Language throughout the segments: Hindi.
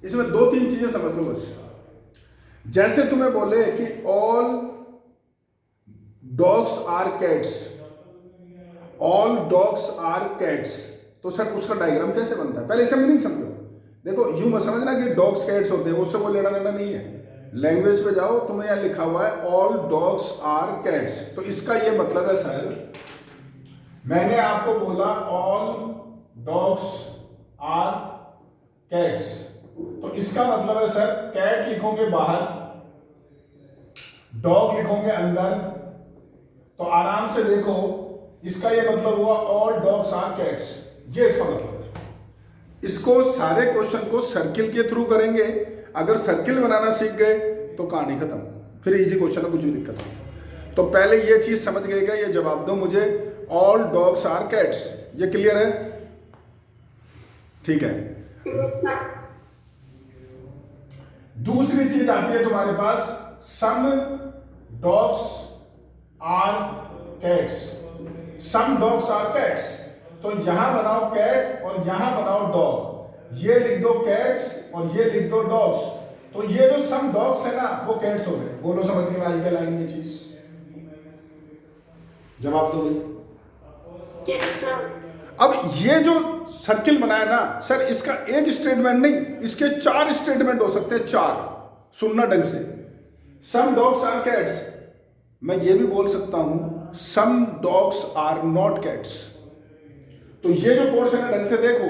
इसमें दो तीन चीजें समझ लो बस। जैसे तुम्हें बोले कि all dogs are cats, all dogs are cats, तो सर उसका डायग्राम कैसे बनता है? पहले इसका मीनिंग समझो। देखो यूं मत समझना कि डॉग्स कैट्स होते हैं, उससे कोई लेना देना नहीं है। लैंग्वेज पे जाओ, तुम्हें यहां लिखा हुआ है ऑल डॉग्स आर कैट्स, तो इसका ये मतलब है सर, मैंने आपको बोला ऑल डॉग्स आर कैट्स, तो इसका मतलब है सर कैट लिखोगे बाहर, डॉग लिखोगे अंदर, तो आराम से देखो इसका ये मतलब हुआ ऑल डॉग्स आर कैट्स, ये इसका मतलब है। इसको सारे क्वेश्चन को सर्किल के थ्रू करेंगे। अगर सर्किल बनाना सीख गए तो कहानी खत्म, फिर इजी क्वेश्चन में कुछ भी दिक्कत नहीं। तो पहले ये चीज समझ गए क्या? ये जवाब दो मुझे, ऑल डॉग्स आर कैट्स, ये क्लियर है? ठीक है। दूसरी चीज आती है तुम्हारे पास, some dogs are cats, some dogs are cats, तो यहां बनाओ कैट और यहां बनाओ डॉग, ये लिख दो कैट्स और ये लिख दो डॉग्स, तो ये जो सम डॉग्स है ना वो कैट्स हो गए। बोलो समझ में आई क्या लाइन ये चीज? जवाब दो भाई। अब ये जो सर्किल बनाया ना सर, इसका एक स्टेटमेंट नहीं, इसके 4 स्टेटमेंट हो सकते हैं, 4। सुनना ढंग से, सम डॉग्स आर कैट्स, मैं ये भी बोल सकता हूं some dogs are not cats. तो ये जो पोर्शन है ढंग से देखो,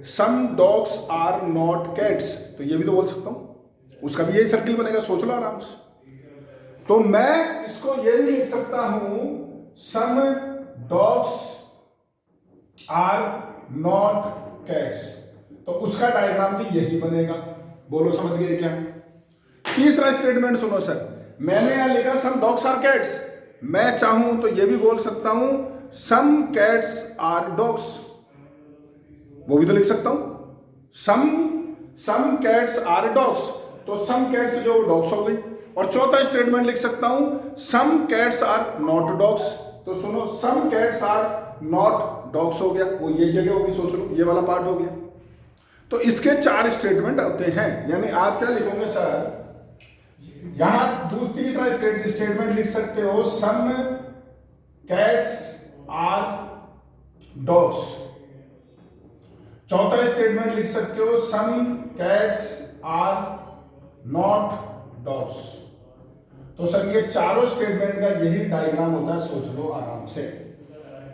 some dogs are not cats, तो ये भी तो बोल सकता हूं, उसका भी यही सर्किल बनेगा, सोच लो आराम से। तो मैं इसको ये भी लिख सकता हूं some dogs are not cats, तो उसका डायग्राम भी यही बनेगा। बोलो समझ गए क्या? तीसरा स्टेटमेंट सुनो सर, मैंने यहां लिखा सम डॉग्स आर कैट्स, मैं चाहूं तो ये भी बोल सकता हूं सम कैट्स आर डॉग्स, वो भी तो लिख सकता हूं सम कैट्स आर डॉग्स, तो सम कैट्स जो डॉग्स हो गई। और चौथा स्टेटमेंट लिख सकता हूं some cats are not dogs, तो सुनो some cats are not dogs हो गया, वो ये जगह होगी, सोच लो ये वाला पार्ट हो गया। तो इसके 4 स्टेटमेंट होते हैं, यानी आप क्या लिखोगे सर, यहां तीसरा स्टेटमेंट लिख सकते हो सम कैट्स आर डॉग्स, चौथा स्टेटमेंट लिख सकते हो some cats are not dogs. तो सर ये चारों स्टेटमेंट का यही डायग्राम होता है, सोच लो आराम से।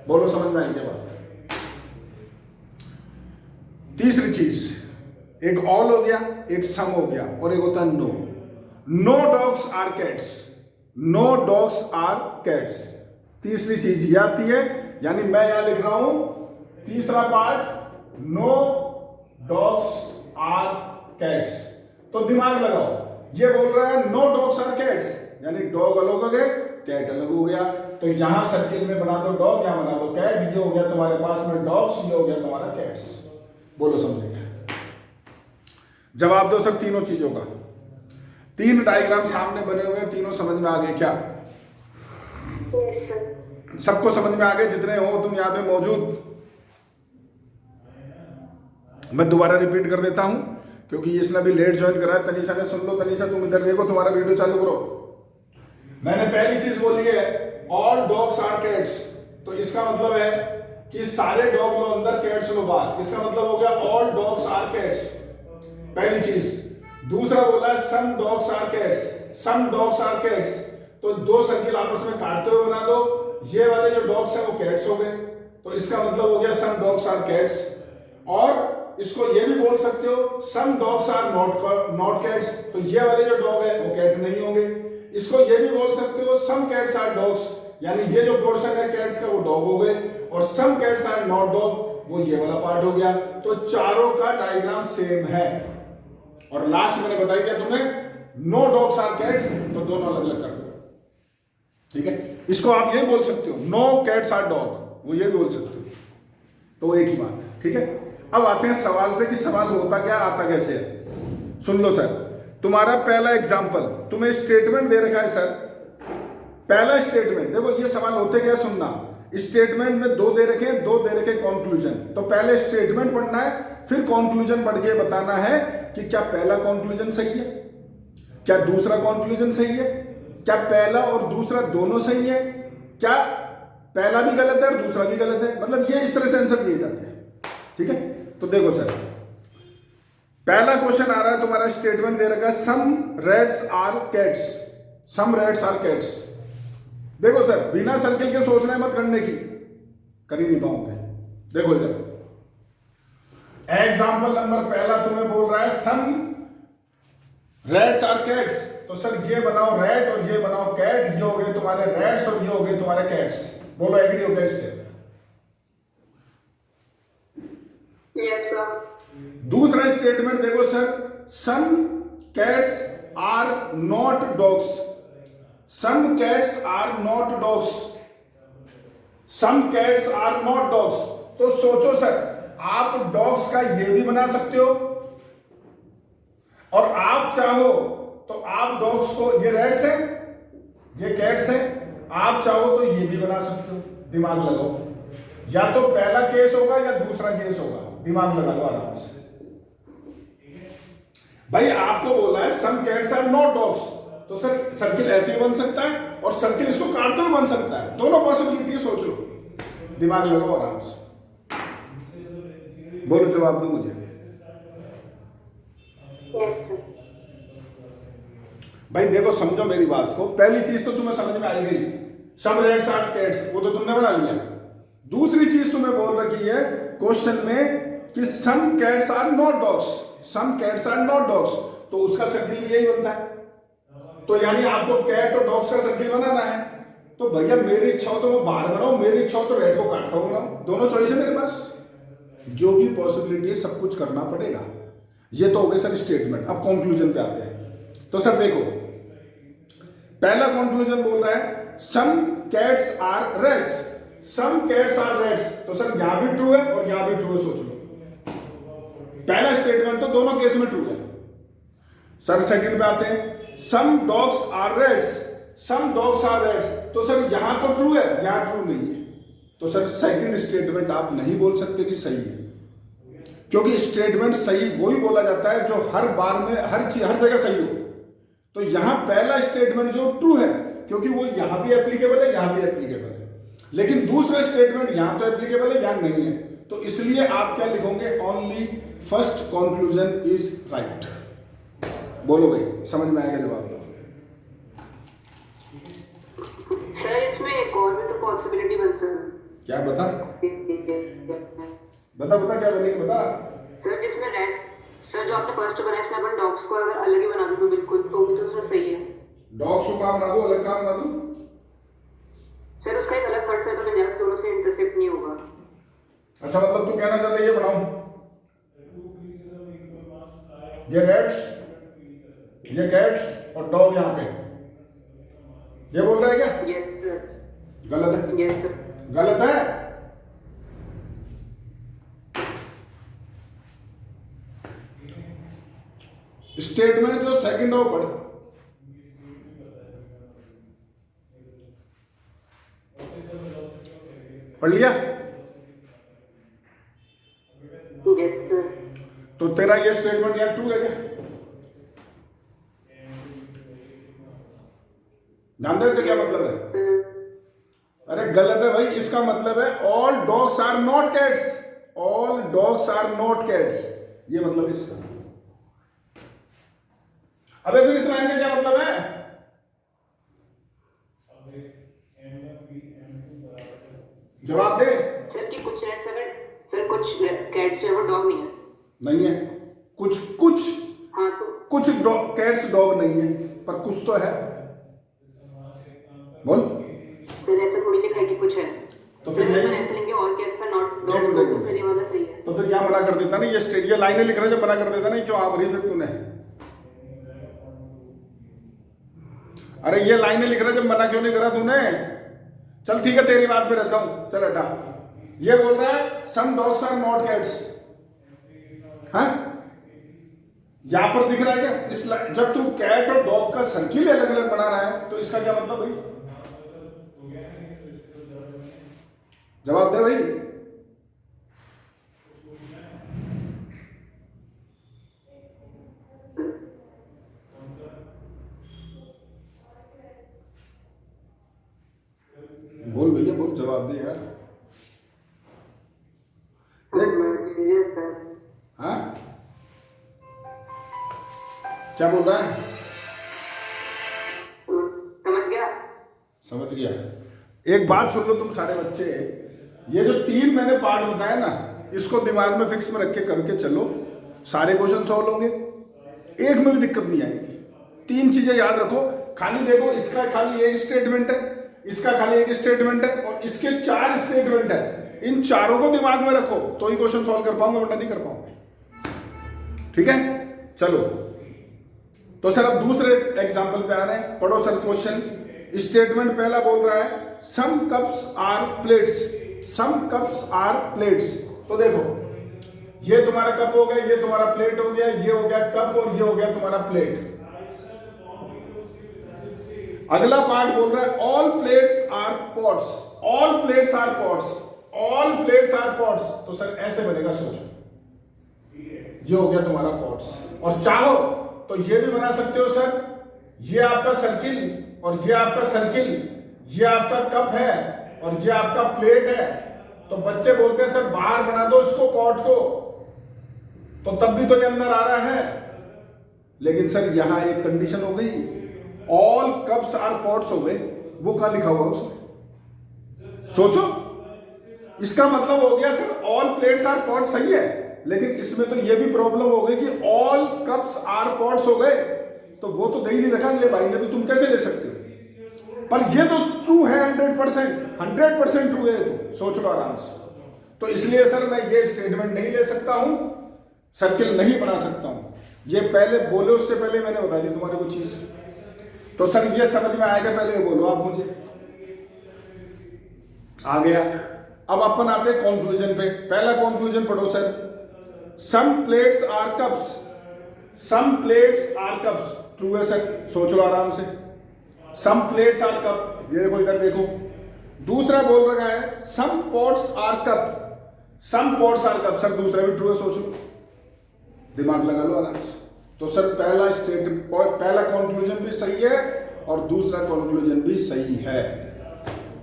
बोलो समझ में आई क्या बात? तीसरी चीज, एक ऑल हो गया, एक सम हो गया, और एक होता है no. No dogs are cats, no dogs are cats, तीसरी चीज ये आती है। यानी मैं यहां लिख रहा हूं तीसरा part, no dogs are cats, तो दिमाग लगाओ, ये बोल रहा है नो डॉग्स आर कैट्स, यानी डॉग अलग हो गए, कैट अलग हो गया, तो यहां सर्किल में बना दो डॉग, यहां बना दो कैट, ये हो गया तुम्हारे पास में डॉग्स, ये हो गया तुम्हारा कैट्स। बोलो समझेगा? जवाब दो सर तीनों चीजों का। 3 डायग्राम सामने बने हुए हैं, तीनों समझ में आ गए क्या? सबको समझ में आ गए जितने हो तुम यहां पे मौजूद? मैं दोबारा रिपीट कर देता हूं क्योंकि इसने भी लेट ज्वाइन करा है, तनीषा ने सुन लो। तनीषा तुम इधर देखो, तुम्हारा वीडियो चालू करो। मैंने पहली चीज बोली है ऑल डॉग्स आर कैट्स, तो इसका मतलब है कि सारे डॉग लो अंदर, कैट्स लो बाहर, इसका मतलब हो गया ऑल डॉग्स आर कैट्स, पहली चीज। दूसरा बोला है some dogs are cats, some dogs are cats, तो 2 सर्किल आपस में काटते हुए बना दो, ये वाले जो डॉग्स हैं वो कैट्स हो गए, तो इसका मतलब हो गया सम डॉग्स आर कैट्स। और इसको ये भी बोल सकते हो some dogs are not cats, तो ये वाले जो डॉग है वो कैट नहीं होंगे। इसको ये भी बोल सकते हो सम कैट्स आर डॉग्स, यानी ये जो पोर्शन है कैट्स का वो डॉग हो गए, और some cats are not dog, वो ये वाला पार्ट हो गया। तो चारों का डायग्राम सेम है। और लास्ट मैंने बता दिया तुम्हें नो डॉग्स आर कैट्स, तो दोनों अलग अलग कर दो, ठीक है? इसको आप ये बोल सकते हो नो कैट्स आर डॉग, वो ये भी बोल सकते हो, तो एक ही बात है, ठीक है? अब आते हैं सवाल पे कि सवाल होता क्या, आता कैसे है। सुन लो सर, तुम्हारा पहला एग्जांपल, तुम्हें स्टेटमेंट दे रखा है सर, पहला स्टेटमेंट देखो, ये सवाल होते क्या सुनना। स्टेटमेंट में दो दे रखे कंक्लूजन। तो पहले स्टेटमेंट पढ़ना है, फिर कंक्लूजन पढ़ के बताना है कि क्या पहला कंक्लूजन सही है, क्या दूसरा कंक्लूजन सही है, क्या पहला और दूसरा दोनों सही है, क्या पहला भी गलत है और दूसरा भी गलत है। मतलब ये इस तरह से आंसर दिए जाते हैं। ठीक है, तो देखो सर, पहला क्वेश्चन आ रहा है तुम्हारा, स्टेटमेंट दे रखा है some rats are cats, some rats are cats. देखो सर, बिना सर्किल के सोचना है मत करने की, कर ही नहीं पाऊंगे। देखो इधर एग्जाम्पल नंबर पहला तुम्हें बोल रहा है सम रैट्स आर कैट्स। तो सर ये बनाओ रैट और ये बनाओ कैट, ये हो गए तुम्हारे रैट्स और ये हो गए तुम्हारे कैट्स। बोलो एग्री हो गया इससे? Yes sir. दूसरा स्टेटमेंट देखो sir, some cats are not dogs, some cats are not dogs, some cats are not dogs. तो सोचो सर, आप डॉग्स का ये भी बना सकते हो और आप चाहो तो आप डॉग्स को, ये रैट्स हैं ये कैट्स हैं, आप चाहो तो ये भी बना सकते हो। दिमाग लगाओ, या तो पहला केस होगा या दूसरा केस होगा, दिमाग लगा लो आराम से। भाई आपको बोला है some cats are not dogs, तो सर सर्किल ऐसे ही बन सकता है और सर्किल इसको काटते हुए बन सकता है। दोनों पॉसिबिलिटी सोच लो, दिमाग लगाओ आराम से, बोलो जवाब दो मुझे। Yes sir. भाई देखो समझो मेरी बात को, पहली चीज तो तुम्हें समझ में आई गई, सम रैट्स आर कैट्स, वो तो तुमने बना लिया। दूसरी चीज तुम्हें बोल रखी है क्वेश्चन में कि some cats are not dogs, some cats are not dogs, तो उसका सर्किल भी यही बनता है। तो यानी आपको कैट और डॉग्स का सर्किल बनाना है। तो भैया मेरी इच्छा हो तो मैं बाहर बनाऊं, मेरी इच्छा हो तो रेड को काटता हूं बनाऊं, दोनों चॉइस है मेरे पास। जो भी पॉसिबिलिटी है सब कुछ करना पड़ेगा। ये तो हो गए सर स्टेटमेंट। अब कंक्लूजन पे आते हैं। तो सर देखो, पहला कंक्लूजन बोल रहा है some cats are rats, some cats are rats. तो सर यहां भी ट्रू है और यहां भी ट्रू है, सोच लो। पहला स्टेटमेंट तो दोनों केस में ट्रू है। सर सेकंड पे आते हैं, some dogs are rats, some dogs are rats. तो सर यहां तो ट्रू है, यहां ट्रू नहीं है। तो सर सेकंड स्टेटमेंट आप नहीं बोल सकते कि सही है, क्योंकि स्टेटमेंट सही वही बोला जाता है जो हर बार में हर जगह सही हो। तो यहां पहला स्टेटमेंट जो ट्रू है, क्योंकि वो यहां भी एप्लीकेबल है, यहां भी एप्लीकेबल है। लेकिन दूसरा स्टेटमेंट यहां तो एप्लीकेबल है, यहां नहीं है। तो इसलिए आप क्या लिखोगे, only first conclusion is right. बोलो भाई, समझ में आएगा जवाब? सर इसमें एक और भी तो पॉसिबिलिटी बन सकती। क्या बता बता बता क्या बनेगी बता। सर जिसमें रेड, सर जो आपने फर्स्ट बनाया इसमें अपन डॉग्स को अगर अलग ही बना दो तो बिल्कुल, तो भी तो सर सही है। डॉग्स को काम बना दो, अलग काम बना दो। सर उसका एक अलग थर्ड सर्कल बन जाएगा, दोनों से इंटरसेक्ट नहीं होगा। अच्छा, मतलब तू कहना चाहता है ये बनाऊं, ये रेड्स, ये कैट्स और डॉग यहां पे, ये बोल रहा है क्या? Yes sir. गलत है? Yes sir. गलत है। स्टेटमेंट जो सेकंड हो पढ़, पढ़ लिया? Yes sir. तो तेरा ये स्टेटमेंट यार ट्रू है क्या? जानते हो इसका क्या मतलब है? अरे गलत है भाई। इसका मतलब है all dogs are not cats, all dogs are not cats, ये मतलब इसका। अबे फिर इस लाइन का क्या मतलब है? जवाब दे। सर कि कुछ रेड्स अगर, सर कुछ कैट्स है वो डॉग नहीं है। नहीं है, कुछ कुछ हाँ तो कुछ कैट्स डॉग नहीं है, पर कुछ तो है। बोल। सर ऐसा थोड़ी लिखा है कि कुछ है। तो फिर सर ऐसे लेंगे all cats are not dogs, तो सर ये वाला सही है। तो फिर यहाँ मना कर देता ना, ये लाइनें लिख रहा जब मना कर देता ना, क्यों आप रही फिर तूने? अरे ये लाइनें लिख रहा जब मना क्यों नहीं करा तूने? चल ठीक है, तेरी बात पे रहता हूं, चल हटा। ये बोल रहा है some dogs are not cats, हाँ यहां पर दिख रहा है क्या? जब तू कैट और डॉग का सर्किल अलग अलग बना रहा है तो इसका क्या मतलब भाई? जवाब दे भाई। बोल भैया बोल, जवाब दे यार। समझिए सर। हाँ क्या बोल रहा है? समझ गया। समझ गया। एक बात सुन लो तुम सारे बच्चे, ये जो 3 मैंने पार्ट बताया ना, इसको दिमाग में फिक्स में रख के करके चलो, सारे क्वेश्चन सॉल्व होंगे, एक में भी दिक्कत नहीं आएगी। 3 चीजें याद रखो, खाली देखो इसका खाली एक स्टेटमेंट है, इसका खाली एक स्टेटमेंट है और इसके 4 स्टेटमेंट है। इन चारों को दिमाग में रखो तो ही क्वेश्चन सॉल्व कर पाऊंगे, वरना नहीं कर पाऊंगे। ठीक है चलो, तो सर अब दूसरे एग्जाम्पल पे आ रहे हैं। पढ़ो सर क्वेश्चन। स्टेटमेंट पहला बोल रहा है some cups are plates, some cups are plates. तो देखो ये तुम्हारा कप हो गया, ये तुम्हारा प्लेट हो गया, ये हो गया कप और ये हो गया तुम्हारा प्लेट। अगला पार्ट बोल रहा है all plates are pots, all plates are pots, all plates are pots. तो सर ऐसे बनेगा, सोचो ये हो गया तुम्हारा पॉट्स, और चाहो तो ये भी बना सकते हो सर, ये आपका सर्किल और ये आपका सर्किल, ये आपका कप है और ये आपका प्लेट है। तो बच्चे बोलते हैं सर बाहर बना दो इसको पॉट को, तो तब भी तो ये अंदर आ रहा है। लेकिन सर यहां एक कंडीशन हो गई, ऑल कप्स आर पॉट्स हो गए, वो कहां लिखा हुआ उसमें? सोचो, इसका मतलब हो गया sir all plates are pots सही है, लेकिन इसमें तो ये भी प्रॉब्लम हो गई कि ऑल कप्स आर पॉट्स हो गए, तो वो तो दे ही नहीं रखा अगले भाई ने, तो तुम कैसे ले सकते हो? पर ये तो ट्रू है 100% ट्रू है, तो सोच लो आराम से। तो इसलिए सर मैं ये स्टेटमेंट नहीं ले सकता हूं, सर्किल नहीं बना सकता हूं। ये पहले बोले उससे पहले मैंने बता दी तुम्हारे को चीज। तो सर ये समझ में आएगा, पहले ये बोलो आप मुझे। आ गया। अब अपन आते हैं कंक्लूजन पे। पहला कंक्लूजन पढ़ो sir, some plates are cups, some plates are cups. True है सर, सोच लो आराम से। सम प्लेट्स आर कप, ये देखो इधर देखो। दूसरा बोल रहा है some pots are cup, some pots are cup. Sir दूसरा भी ट्रू है, सोच लो, दिमाग लगा लो आराम से। तो सर पहला कंक्लूजन भी सही है और दूसरा कंक्लूजन भी सही है।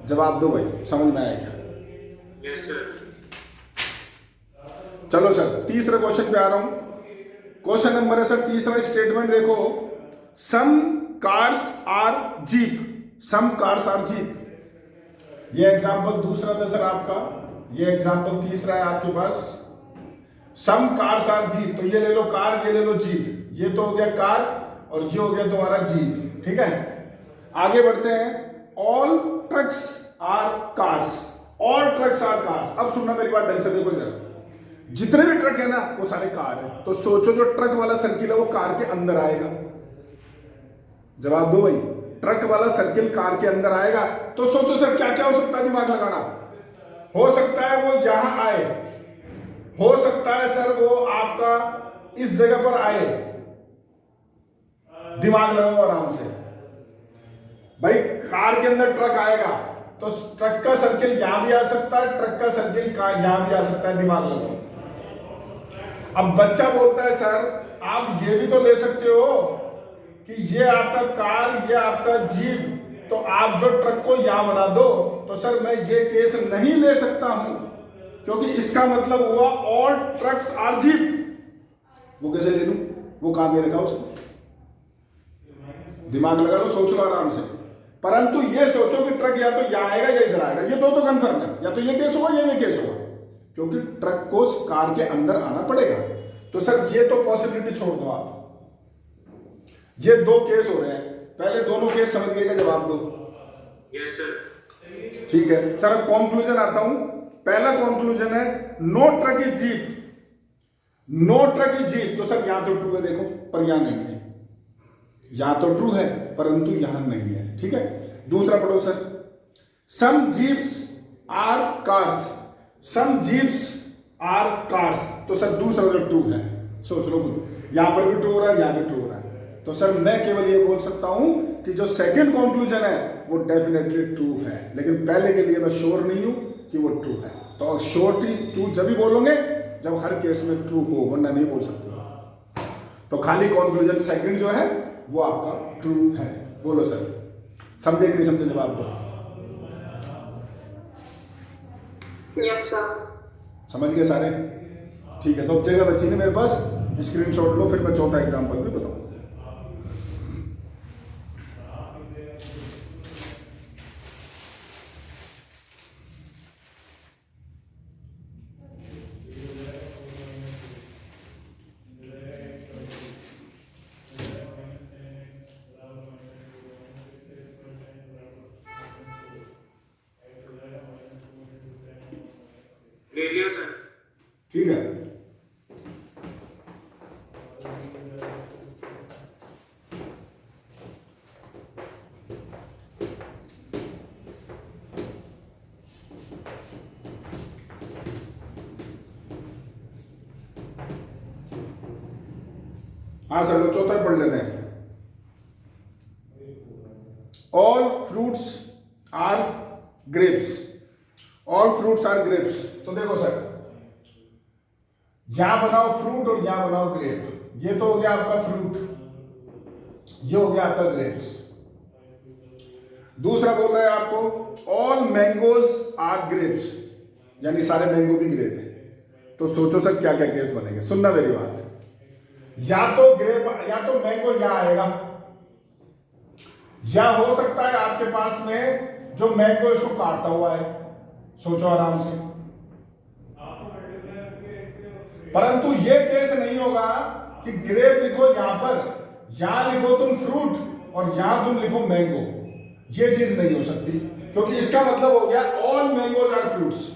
जवाब दो भाई, समझ में आया क्या? Yes sir. चलो सर तीसरे क्वेश्चन पे आ रहा हूं। क्वेश्चन नंबर है सर तीसरा स्टेटमेंट देखो, some cars are jeep, some cars are jeep. ये एग्जांपल दूसरा था सर आपका, ये एग्जांपल तीसरा है आपके पास। सम कार्स आर जीप, तो ये ले लो कार, ये ले लो जीप। ये तो हो गया कार और ये हो गया तुम्हारा जीप। ठीक है, आगे बढ़ते हैं। All trucks are cars, all trucks are cars. अब सुनना मेरी बात ढंग से, देखो इधर जितने भी ट्रक है ना वो सारे कार है। तो सोचो जो ट्रक वाला सर्किल है वो कार के अंदर आएगा। जवाब दो भाई, ट्रक वाला सर्किल कार के अंदर आएगा। तो सोचो सर क्या क्या हो सकता है, दिमाग लगाना। हो सकता है वो यहां आए, हो सकता है सर वो आपका इस जगह पर आए। दिमाग लगाओ आराम से भाई, कार के अंदर ट्रक आएगा तो ट्रक का सर्किल यहां भी आ सकता है, ट्रक का सर्किल यहां भी आ सकता है। दिमाग लगाओ। अब बच्चा बोलता है सर आप ये भी तो ले सकते हो कि ये आपका कार, ये आपका जीप, तो आप जो ट्रक को यहां बना दो। तो सर मैं ये केस नहीं ले सकता हूं, क्योंकि इसका मतलब हुआ ऑल ट्रक्स आर जीप। वो कैसे ले लूं, वो कहां दे रखा उसने? दिमाग लगा लो, सोच लो आराम से। परंतु ये सोचो कि ट्रक या तो यहां आएगा या इधर आएगा, ये दो तो कंफर्म है, या तो ये केस होगा या ये केस होगा, क्योंकि ट्रक को कार के अंदर आना पड़ेगा। तो सर ये तो पॉसिबिलिटी छोड़ दो आप, ये दो केस हो रहे हैं। पहले दोनों केस समझ गए का जवाब दो। Yes sir. ठीक है सर, अब कंक्लूजन आता हूं। पहला कंक्लूजन है no truck is jeep, no truck is jeep. तो सर यहां तो ट्रू है देखो, पर यहां नहीं है। यहां तो ट्रू है परंतु यहां नहीं है। ठीक है, दूसरा पढ़ो sir, some jeeps are cars, some jeeps are cars. तो सर दूसरा जो ट्रू है, सोच लो खुद, यहां पर भी ट्रू हो रहा है, यहां भी ट्रू हो रहा है। तो सर मैं केवल ये बोल सकता हूं कि जो सेकंड कंक्लूजन है वो डेफिनेटली ट्रू है, लेकिन पहले के लिए मैं श्योर नहीं हूं, कि वो ट्रू है। तो श्योरिटी ट्रू जब भी बोलोगे जब हर केस में ट्रू हो, वरना नहीं बोल सकते हो आप। तो खाली कंक्लूजन सेकंड जो है वो आपका ट्रू है। बोलो सर, समझे कि नहीं समझे, जवाब दो। Yes sir. समझ गए सारे? ठीक है, तो अब जगह बची नहीं मेरे पास, स्क्रीनशॉट लो, फिर मैं चौथा एग्जांपल भी बताऊंगा। ले लिया सर। ठीक है, हाँ सर, लो चौथा पढ़ लेते हैं। All fruits are grapes, all fruits are grapes. तो देखो सर, यहां बनाओ फ्रूट और यहां बनाओ ग्रेप। ये तो हो गया आपका फ्रूट, ये हो गया आपका ग्रेप्स। दूसरा बोल रहा है आपको ऑल मैंगोज आर ग्रेप्स, यानी सारे मैंगो भी ग्रेप है। तो सोचो सर क्या क्या केस बनेंगे, सुनना मेरी बात। या तो ग्रेप या तो मैंगो यहां आएगा, या हो सकता है आपके पास में जो मैंगो इसको काटता हुआ है। सोचो आराम से। परंतु ये केस नहीं होगा कि ग्रेप लिखो यहां पर, यहां लिखो तुम फ्रूट और यहां तुम लिखो मैंगो। ये चीज नहीं हो सकती, क्योंकि इसका मतलब हो गया ऑल मैंगोज आर फ्रूट्स,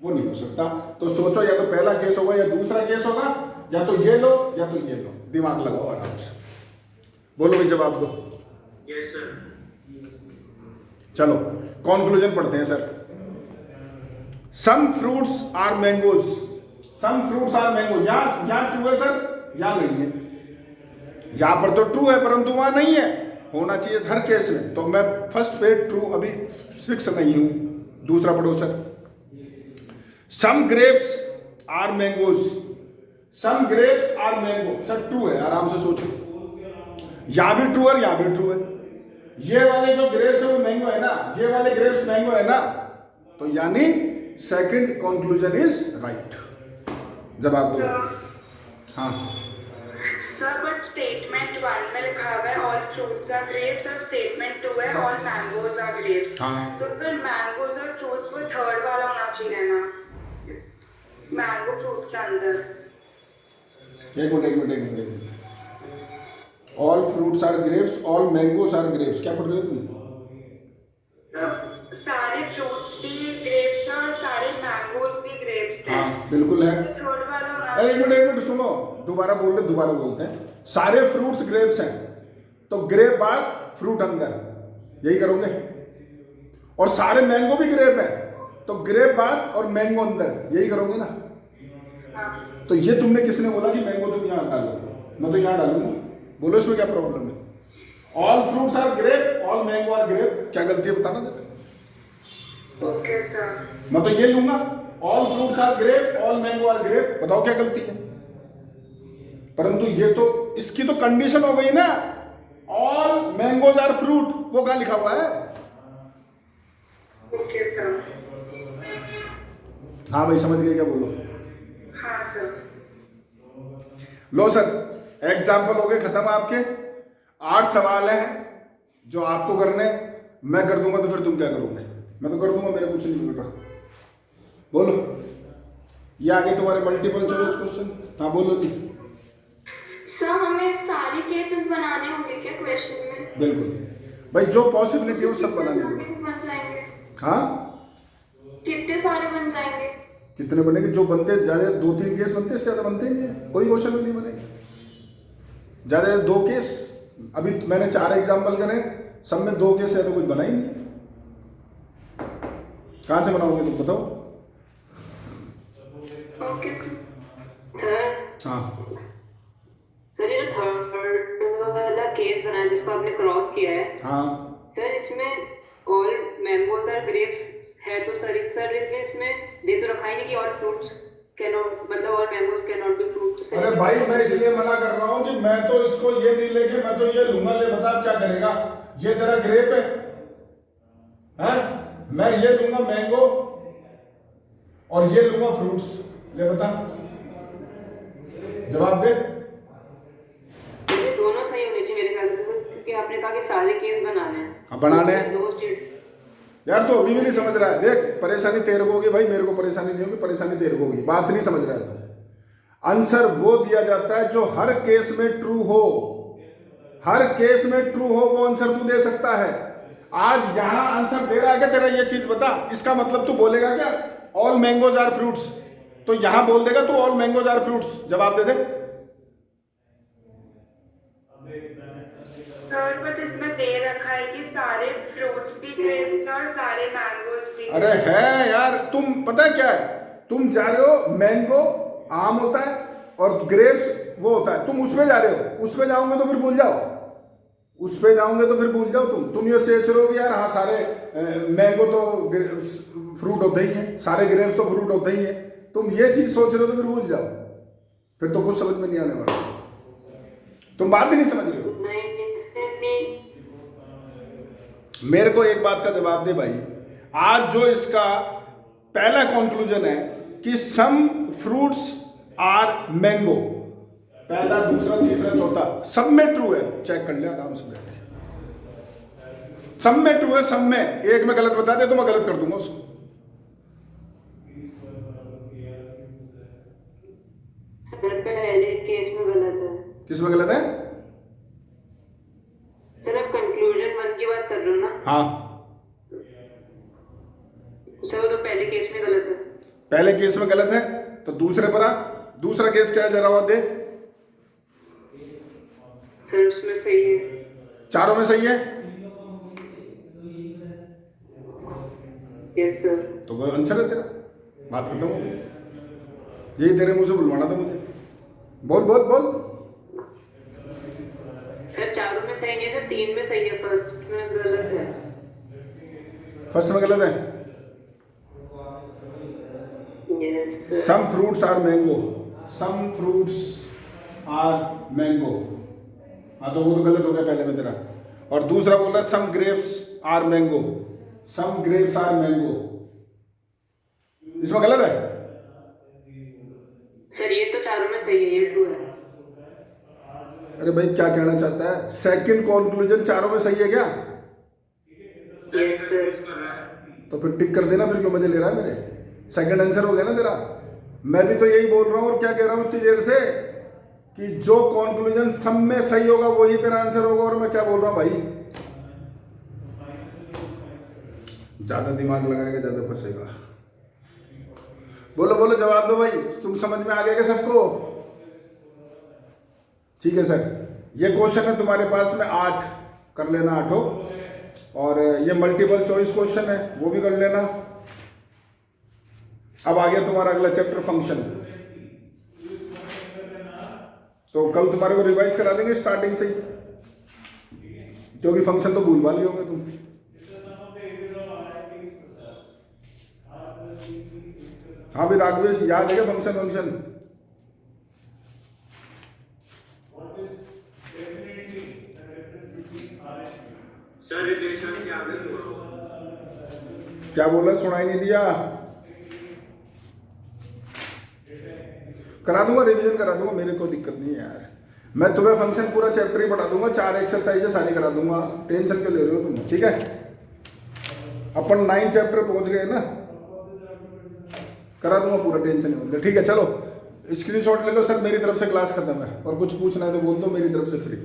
वो नहीं हो सकता। तो सोचो, या तो पहला केस होगा या दूसरा केस होगा, या तो ये लो या तो ये लो। दिमाग लगाओ आराम से, बोलो भाई जवाब दो। Yes sir. चलो कंक्लूजन पढ़ते हैं sir. Some fruits are mangoes, some fruits are mango. यहां ट्रू है सर, यहां नहीं है। यहां पर तो ट्रू है परंतु वहां नहीं है, होना चाहिए हर केस में। तो मैं फर्स्ट पे ट्रू अभी फिक्स नहीं हूं। दूसरा पढ़ो sir. Some grapes are mangoes, some grapes are mango. Sir true है, आराम से सोचो। यहां भी ट्रू है, यहां भी ट्रू है। ये वाले जो ग्रेप्स है वो मैंगो है ना, ये वाले ग्रेप्स मैंगो है ना, तो यानी सेकंड कंक्लूजन इज राइट। जवाब दो। हाँ सर, बट स्टेटमेंट 1 में लिखा हुआ है ऑल फ्रूट्स आर ग्रेप्स और स्टेटमेंट 2 है ऑल मैंगोज आर ग्रेप्स। हाँ। तो फिर मैंगोज और फ्रूट्स वो थर्ड वाला होना चाहिए ना, मैंगो फ्रूट के अंदर। एक minute. All fruits are grapes, all mangoes are grapes, क्या पढ़ रहे हो तुम? सर, सारे फ्रूट्स भी ग्रेप्स हैं और सारे मैंगोज भी ग्रेप्स हैं। हाँ बिल्कुल है। तो थर्ड वाला होना एक चाहिए। मिनट सुनो, दोबारा बोलते हैं। सारे फ्रूट्स ग्रेप्स हैं, तो ग्रेप बार फ्रूट अंदर, यही करोगे। और सारे मैंगो भी ग्रेप है, तो ग्रेप बार और मैंगो अंदर, यही करोगे ना। हाँ। तो ये तुमने किसने बोला कि मैंगो तुम यहां डालो, मैं तो यहां डालूंगा। बोलो इसमें क्या प्रॉब्लम है? All fruits are grape, all mango are grape, क्या गलती है बताना जरा। Okay sir. मैं तो ये लूंगा, all fruits are grape, all mango are grape, बताओ क्या गलती है। परंतु ये तो इसकी तो कंडीशन हो गई ना, ऑल मैंगोज आर फ्रूट, वो कहां लिखा हुआ है? Okay sir. हाँ भाई समझ गए क्या? बोलो। हाँ सर। लो सर, एग्जाम्पल हो गए खत्म आपके। 8 सवाल हैं जो आपको करने, मैं कर दूंगा तो फिर तुम क्या करोगे? मैं तो कर दूंगा, मेरे कुछ नहीं होगा। बोलो, ये आगे तुम्हारे मल्टीपल चॉइस क्वेश्चन। हाँ बोलो जी। सर, हमें सारे केसेस बनाने होंगे क्या क्वेश्चन में? बिल्कुल भाई, जो पॉसिबिलिटी हो सब बनाने होंगे। बन जाएंगे? हाँ, कितने सारे बन जाएंगे? कितने बनेंगे? जो बनते ज्यादा 2-3 केस बनते, इससे ज्यादा बनते ही नहीं है। कोई क्वेश्चन भी नहीं बनेगा ज्यादा 2 केस। अभी मैंने 4 एग्जाम्पल करे, सब में 2 केस है तो कुछ बना ही नहीं। कहां से बनाओगे तुम बताओ? Okay sir. सर, हाँ सर ये जो थर्ड वाला केस बना है जिसको आपने क्रॉस किया है, हाँ सर इसमें ऑल मैंगोस आर ग्रेप्स है तो सर इसमें दे तो रखा ही नहीं कि ऑल फ्रूट्स कैन नॉट, मतलब all mangoes can not be fruit. अरे भाई मैं इसलिए मना कर रहा हूँ कि मैं तो इसको ये नहीं लेके मैं तो ये लूंगा। ले बता अब क्या करेगा? ये तेरा ग्रेप है, हैं? मैं ये लूंगा मैंगो और ये लूंगा फ्रूट्स। ले बता, जवाब दे। ये दोनों सही होने चाहिए मेरे ख्याल से, क्योंकि आपने कहा कि सारे केस बनाने हैं। हाँ बनाने हैं दो स्टेट। यार, तो अभी भी नहीं समझ रहा है। देख, परेशानी तेरे को होगी भाई, मेरे को परेशानी नहीं होगी, परेशानी तेरे को होगी। बात नहीं समझ रहा है तो आंसर वो दिया जाता है जो हर केस में ट्रू हो। हर केस में ट्रू हो वो आंसर तू दे सकता है। आज यहां आंसर दे रहा है क्या तेरा? ये चीज बता, इसका मतलब तू बोलेगा क्या ऑल मैंगोज आर फ्रूट्स? तो यहां बोल देगा तू ऑल मैंगोज आर फ्रूट्स। जवाब दे दे। सर बट इसमें दे रखा है कि सारे फ्रूट्स भी ग्रेप्स और सारे मैंगोज भी। अरे है यार, तुम पता है क्या है, तुम जा रहे हो मैंगो आम होता है और ग्रेप्स वो होता है, तुम उस पे जा रहे हो। उस पे जाओगे तो फिर भूल जाओ, उस पे जाओगे तो फिर भूल जाओ। तुम ये सोच रहे हो कि यार हाँ सारे मैंगो तो फ्रूट होते ही हैं, सारे ग्रेप्स तो फ्रूट होते ही हैं। तुम ये चीज सोच रहे हो तो फिर भूल जाओ, फिर तो कुछ समझ में नहीं आने वाला। तुम बात ही नहीं समझ रहे हो। मेरे को एक बात का जवाब दे भाई। आज जो इसका पहला कंक्लूजन है कि सम फ्रूट्स आर मैंगो, पहला, दूसरा, तीसरा, चौथा सब में ट्रू है। चेक कर ले आराम से बैठ के। सब में ट्रू है, सब में। एक में गलत बता दे तो मैं गलत कर दूंगा उसको। सर पहले केस में गलत है। किस में गलत है? सर आप कंक्लूजन 1 की बात कर रहे हो ना? हाँ सर वो तो पहले केस में गलत है। पहले केस में गलत है तो दूसरे पर आ। दूसरा केस क्या है जरा वो दे। सर उसमें सही है। चारों में सही है यस सर। तो वो आंसर है तेरा। बात करता हूँ, यही तेरे मुंह से बुलवाना था मुझे। बोल बोल बोल। सर चारों में सही नहीं है सर, 3 में सही है। फर्स्ट में गलत है। फर्स्ट में गलत है। Yes sir. Some fruits are mango, some fruits are mango. हाँ तो वो तो गलत हो गया पहले में तेरा। और दूसरा बोल रहा है some grapes are mango, some grapes are mango. इसमें गलत है। सर ये तो चारों में सही है, ये ट्रू है। अरे भाई क्या कहना चाहता है? सेकंड कंक्लूजन चारों में सही है क्या? Yes sir. तो फिर टिक कर देना। फिर क्यों मजे ले रहा है मेरे? सेकंड आंसर हो गया ना तेरा। मैं भी तो यही बोल रहा हूँ और क्या कह रहा हूँ इतनी देर से कि जो कंक्लूजन सब में सही होगा वही तेरा आंसर होगा। और मैं क्या बोल रहा हूँ भाई, ज्यादा दिमाग लगाएगा ज्यादा फंसेगा। बोलो बोलो, जवाब दो भाई। तुम समझ में आ गया क्या सबको? ठीक है सर। ये क्वेश्चन है तुम्हारे पास में 8 कर लेना, 8 और ये मल्टीपल चॉइस क्वेश्चन है वो भी कर लेना। अब आ गया तुम्हारा अगला चैप्टर फंक्शन। तो कल तुम्हारे को रिवाइज करा देंगे स्टार्टिंग से ही, क्योंकि फंक्शन तो भूल भाल होंगे तुम। हाँ भी राघवेश याद है क्या फंक्शन? सर रिलेशन क्या क्या बोला? सुनाई नहीं दिया। करा दूंगा, रिवीजन करा दूंगा, मेरे को दिक्कत नहीं है यार। मैं तुम्हें फंक्शन पूरा चैप्टर ही पढ़ा दूंगा, 4 एक्सरसाइज सारी करा दूंगा। टेंशन क्यों ले रहे हो तुम? ठीक है, अपन 9 चैप्टर पहुंच गए ना, करा दूंगा पूरा, टेंशन नहीं। ठीक है चलो स्क्रीनशॉट ले लो। सर मेरी तरफ से क्लास खत्म है और कुछ पूछना है तो बोल दो, मेरी तरफ से फ्री।